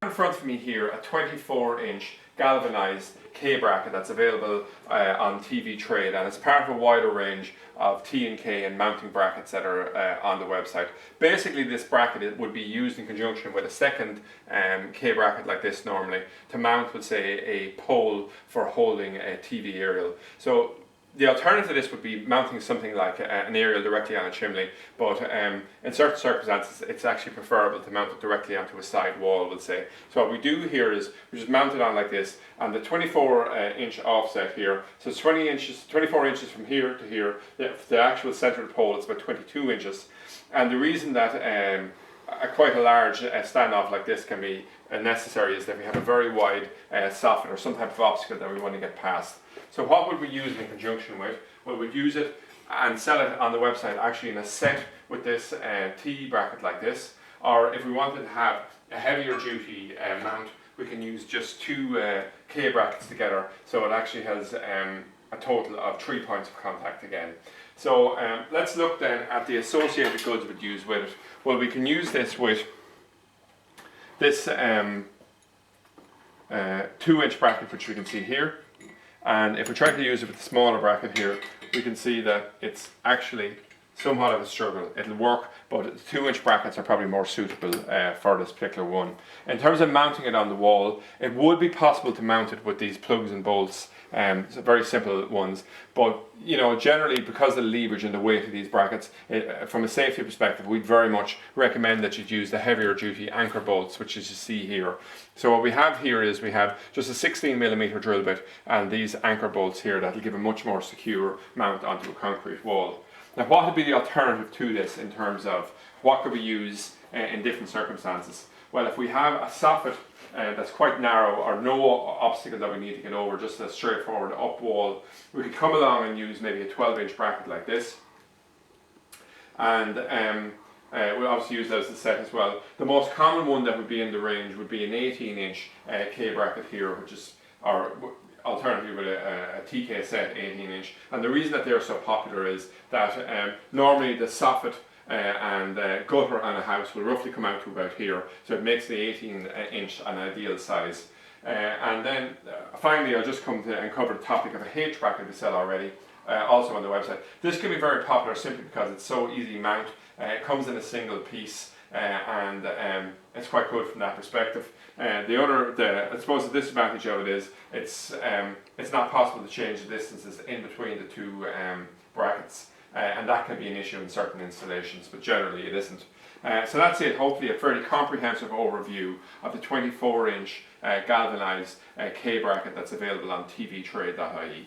In front of me here, a 24-inch galvanized K bracket that's available on TV Trade, and it's part of a wider range of T&K and mounting brackets that are on the website. Basically, this bracket would be used in conjunction with a second K bracket like this normally to mount, let's say, a pole for holding a TV aerial. So the alternative to this would be mounting something like an aerial directly on a chimney, but in certain circumstances it's actually preferable to mount it directly onto a side wall, we'll say. So what we do here is we just mount it on like this, and the 24-inch offset here, so it's 24 inches from here to here. The actual centre of the pole is about 22 inches, and the reason that quite a large standoff like this can be necessary is that we have a very wide soffit or some type of obstacle that we want to get past. So what would we use it in conjunction with? Well, we'd use it and sell it on the website actually in a set with this T bracket like this, or if we wanted to have a heavier duty mount, we can use just two K brackets together, so it actually has a total of 3 points of contact again. So let's look then at the associated goods we'd use with it. Well, we can use this with this 2-inch bracket, which we can see here, and if we try to use it with the smaller bracket here, we can see that it's actually somewhat of a struggle. It'll work, but the 2-inch brackets are probably more suitable for this particular one. In terms of mounting it on the wall, it would be possible to mount it with these plugs and bolts, so very simple ones, but you know, generally because of the leverage and the weight of these brackets, from a safety perspective, we'd very much recommend that you use the heavier duty anchor bolts, which as you see here. So what we have here is we have just a 16mm drill bit and these anchor bolts here that will give a much more secure mount onto a concrete wall. Now, what would be the alternative to this in terms of what could we use in different circumstances? Well, if we have a soffit that's quite narrow or no obstacle that we need to get over, just a straightforward up wall, we could come along and use maybe a 12-inch bracket like this, and we'll obviously use that as the set as well. The most common one that would be in the range would be an 18-inch K bracket here, which is our alternatively with a TK set 18-inch, and the reason that they're so popular is that normally the soffit and gutter on a house will roughly come out to about here, so it makes the 18-inch an ideal size. And then finally, I'll just come to and cover the topic of a H bracket we sell already, also on the website. This can be very popular simply because it's so easy to mount. It comes in a single piece, and it's quite good from that perspective. I suppose the disadvantage of it is it's not possible to change the distances in between the two brackets, and that can be an issue in certain installations, but generally it isn't. So that's it, hopefully a fairly comprehensive overview of the 24-inch galvanized K bracket that's available on tvtrade.ie.